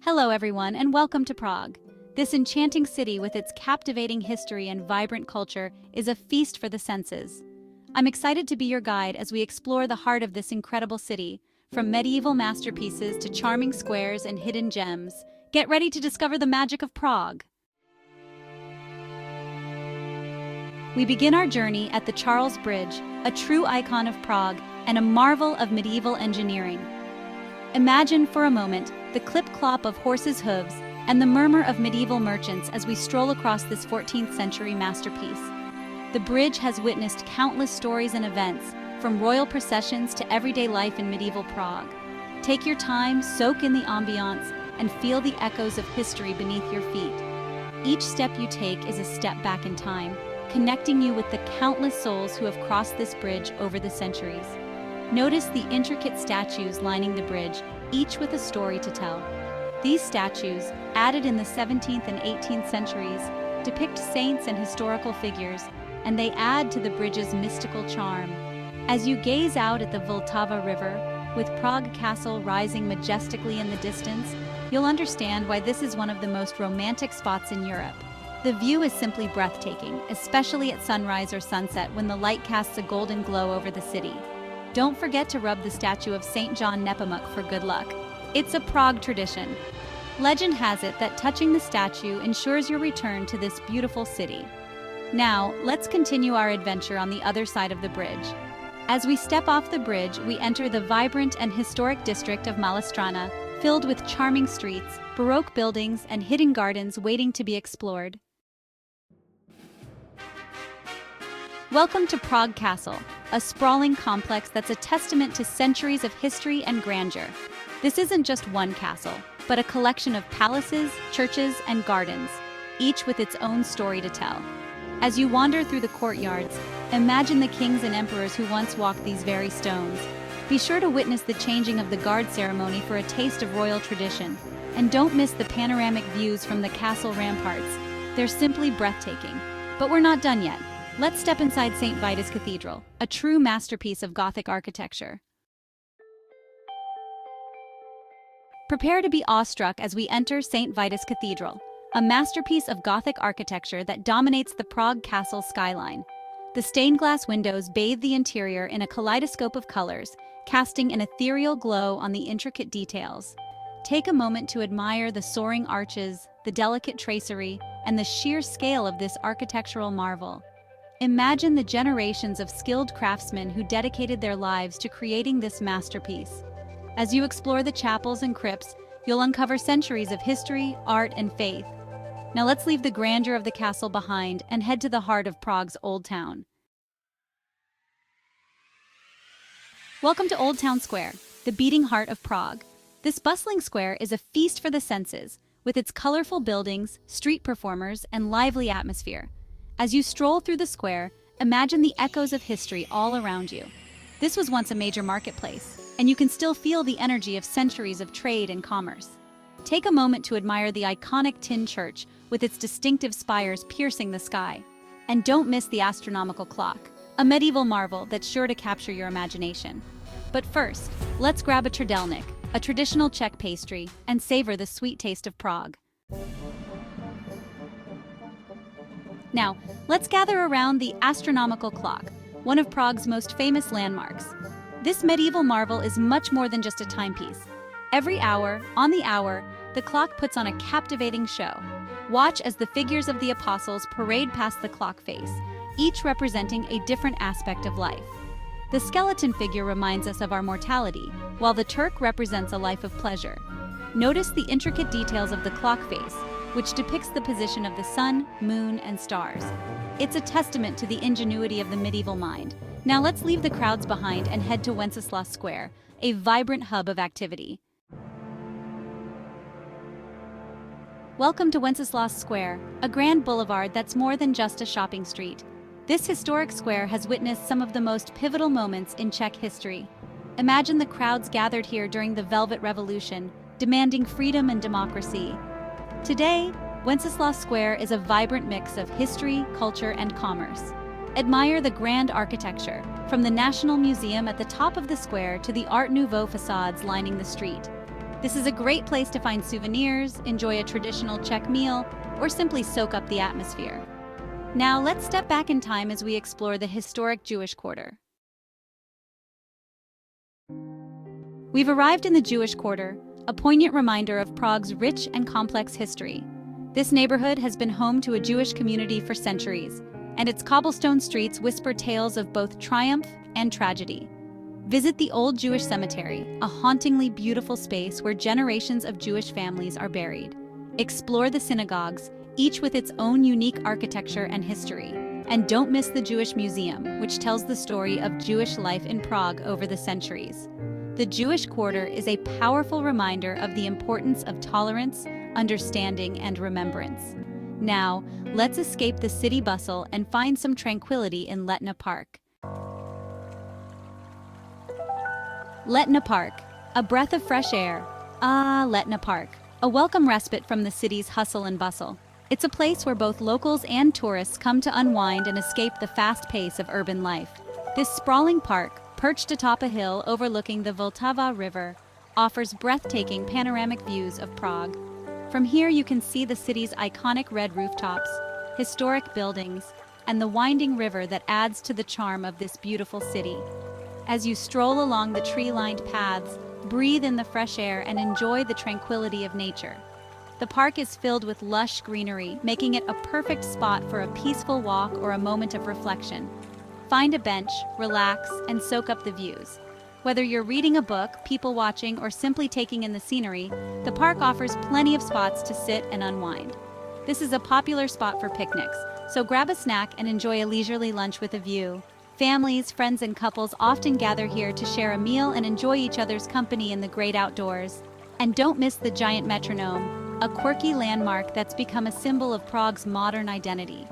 Hello everyone and welcome to Prague. This enchanting city with its captivating history and vibrant culture is a feast for the senses. I'm excited to be your guide as we explore the heart of this incredible city, from medieval masterpieces to charming squares and hidden gems. Get ready to discover the magic of Prague. We begin our journey at the Charles Bridge, a true icon of Prague and a marvel of medieval engineering. Imagine for a moment the clip-clop of horses' hooves and the murmur of medieval merchants as we stroll across this 14th century masterpiece. The bridge has witnessed countless stories and events, from royal processions to everyday life in medieval Prague. Take your time, soak in the ambiance, and feel the echoes of history beneath your feet. Each step you take is a step back in time, connecting you with the countless souls who have crossed this bridge over the centuries. Notice the intricate statues lining the bridge, each with a story to tell. These statues, added in the 17th and 18th centuries, depict saints and historical figures, and they add to the bridge's mystical charm. As you gaze out at the Vltava River, with Prague Castle rising majestically in the distance, you'll understand why this is one of the most romantic spots in Europe. The view is simply breathtaking, especially at sunrise or sunset when the light casts a golden glow over the city. Don't forget to rub the statue of St. John Nepomuk for good luck. It's a Prague tradition. Legend has it that touching the statue ensures your return to this beautiful city. Now, let's continue our adventure on the other side of the bridge. As we step off the bridge, we enter the vibrant and historic district of Malestrana, filled with charming streets, Baroque buildings, and hidden gardens waiting to be explored. Welcome to Prague Castle, a sprawling complex that's a testament to centuries of history and grandeur. This isn't just one castle, but a collection of palaces, churches, and gardens, each with its own story to tell. As you wander through the courtyards, imagine the kings and emperors who once walked these very stones. Be sure to witness the changing of the guard ceremony for a taste of royal tradition. And don't miss the panoramic views from the castle ramparts. They're simply breathtaking. But we're not done yet. Let's step inside St. Vitus Cathedral, a true masterpiece of Gothic architecture. Prepare to be awestruck as we enter St. Vitus Cathedral, a masterpiece of Gothic architecture that dominates the Prague Castle skyline. The stained glass windows bathe the interior in a kaleidoscope of colors, casting an ethereal glow on the intricate details. Take a moment to admire the soaring arches, the delicate tracery, and the sheer scale of this architectural marvel. Imagine the generations of skilled craftsmen who dedicated their lives to creating this masterpiece. As you explore the chapels and crypts, you'll uncover centuries of history, art, and faith. Now let's leave the grandeur of the castle behind and head to the heart of Prague's Old Town. Welcome to Old Town Square, the beating heart of Prague. This bustling square is a feast for the senses, with its colorful buildings, street performers, and lively atmosphere. As you stroll through the square, imagine the echoes of history all around you. This was once a major marketplace, and you can still feel the energy of centuries of trade and commerce. Take a moment to admire the iconic tin church with its distinctive spires piercing the sky. And don't miss the astronomical clock, a medieval marvel that's sure to capture your imagination. But first, let's grab a trdelnik, a traditional Czech pastry, and savor the sweet taste of Prague. Now, let's gather around the astronomical clock, one of Prague's most famous landmarks. This medieval marvel is much more than just a timepiece. Every hour, on the hour, the clock puts on a captivating show. Watch as the figures of the apostles parade past the clock face, each representing a different aspect of life. The skeleton figure reminds us of our mortality, while the Turk represents a life of pleasure. Notice the intricate details of the clock face, which depicts the position of the sun, moon, and stars. It's a testament to the ingenuity of the medieval mind. Now let's leave the crowds behind and head to Wenceslas Square, a vibrant hub of activity. Welcome to Wenceslas Square, a grand boulevard that's more than just a shopping street. This historic square has witnessed some of the most pivotal moments in Czech history. Imagine the crowds gathered here during the Velvet Revolution, demanding freedom and democracy. Today, Wenceslas Square is a vibrant mix of history, culture, and commerce. Admire the grand architecture, from the National Museum at the top of the square to the Art Nouveau facades lining the street. This is a great place to find souvenirs, enjoy a traditional Czech meal, or simply soak up the atmosphere. Now let's step back in time as we explore the historic Jewish Quarter. We've arrived in the Jewish Quarter, a poignant reminder of Prague's rich and complex history. This neighborhood has been home to a Jewish community for centuries, and its cobblestone streets whisper tales of both triumph and tragedy. Visit the Old Jewish Cemetery, a hauntingly beautiful space where generations of Jewish families are buried. Explore the synagogues, each with its own unique architecture and history. And don't miss the Jewish Museum, which tells the story of Jewish life in Prague over the centuries. The Jewish Quarter is a powerful reminder of the importance of tolerance, understanding, and remembrance. Now, let's escape the city bustle and find some tranquility in Letna Park. Letna Park, a breath of fresh air. Ah, Letna Park, a welcome respite from the city's hustle and bustle. It's a place where both locals and tourists come to unwind and escape the fast pace of urban life. This sprawling park, perched atop a hill overlooking the Vltava River, offers breathtaking panoramic views of Prague. From here you can see the city's iconic red rooftops, historic buildings, and the winding river that adds to the charm of this beautiful city. As you stroll along the tree-lined paths, breathe in the fresh air and enjoy the tranquility of nature. The park is filled with lush greenery, making it a perfect spot for a peaceful walk or a moment of reflection. Find a bench, relax, and soak up the views. Whether you're reading a book, people watching, or simply taking in the scenery, the park offers plenty of spots to sit and unwind. This is a popular spot for picnics, so grab a snack and enjoy a leisurely lunch with a view. Families, friends, and couples often gather here to share a meal and enjoy each other's company in the great outdoors. And don't miss the giant metronome, a quirky landmark that's become a symbol of Prague's modern identity.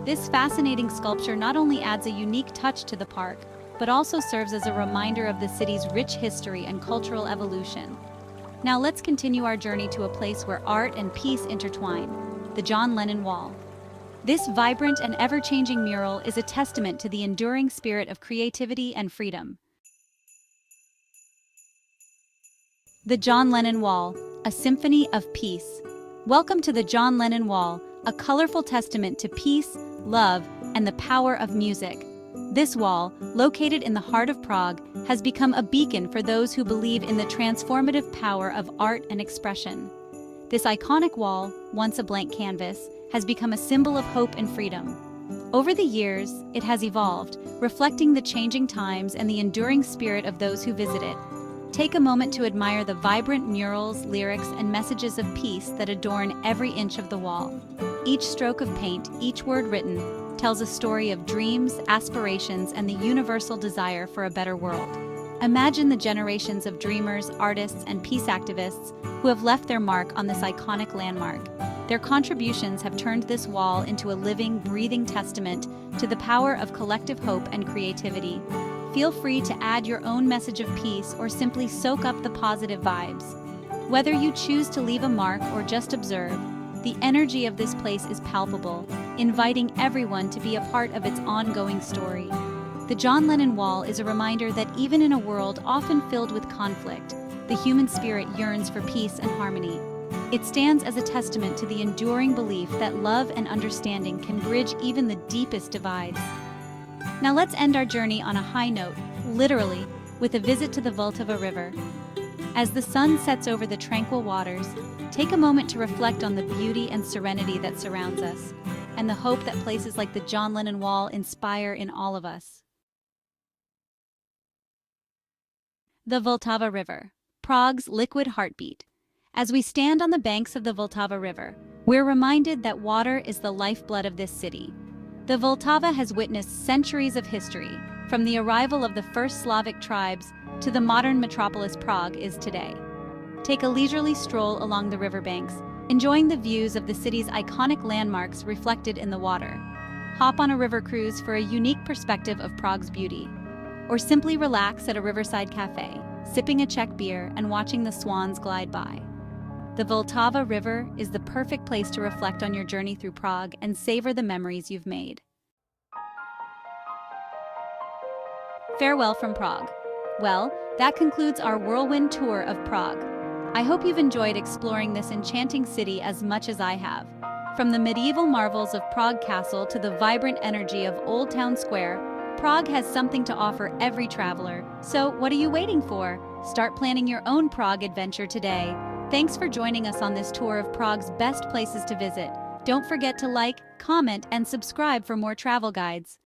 This fascinating sculpture not only adds a unique touch to the park, but also serves as a reminder of the city's rich history and cultural evolution. Now let's continue our journey to a place where art and peace intertwine, the John Lennon Wall. This vibrant and ever-changing mural is a testament to the enduring spirit of creativity and freedom. The John Lennon Wall, a symphony of peace. Welcome to the John Lennon Wall, a colorful testament to peace, love, and the power of music. This wall, located in the heart of Prague, has become a beacon for those who believe in the transformative power of art and expression. This iconic wall, once a blank canvas, has become a symbol of hope and freedom. Over the years, it has evolved, reflecting the changing times and the enduring spirit of those who visit it. Take a moment to admire the vibrant murals, lyrics, and messages of peace that adorn every inch of the wall. Each stroke of paint, each word written, tells a story of dreams, aspirations, and the universal desire for a better world. Imagine the generations of dreamers, artists, and peace activists who have left their mark on this iconic landmark. Their contributions have turned this wall into a living, breathing testament to the power of collective hope and creativity. Feel free to add your own message of peace or simply soak up the positive vibes. Whether you choose to leave a mark or just observe, the energy of this place is palpable, inviting everyone to be a part of its ongoing story. The John Lennon Wall is a reminder that even in a world often filled with conflict, the human spirit yearns for peace and harmony. It stands as a testament to the enduring belief that love and understanding can bridge even the deepest divides. Now let's end our journey on a high note, literally, with a visit to the Vltava River. As the sun sets over the tranquil waters, take a moment to reflect on the beauty and serenity that surrounds us, and the hope that places like the John Lennon Wall inspire in all of us. The Vltava River, Prague's liquid heartbeat. As we stand on the banks of the Vltava River, we're reminded that water is the lifeblood of this city. The Vltava has witnessed centuries of history, from the arrival of the first Slavic tribes to the modern metropolis Prague is today. Take a leisurely stroll along the riverbanks, enjoying the views of the city's iconic landmarks reflected in the water. Hop on a river cruise for a unique perspective of Prague's beauty. Or simply relax at a riverside cafe, sipping a Czech beer and watching the swans glide by. The Vltava River is the perfect place to reflect on your journey through Prague and savor the memories you've made. Farewell from Prague. Well, that concludes our whirlwind tour of Prague. I hope you've enjoyed exploring this enchanting city as much as I have. From the medieval marvels of Prague Castle to the vibrant energy of Old Town Square, Prague has something to offer every traveler. So, what are you waiting for? Start planning your own Prague adventure today. Thanks for joining us on this tour of Prague's best places to visit. Don't forget to like, comment, and subscribe for more travel guides.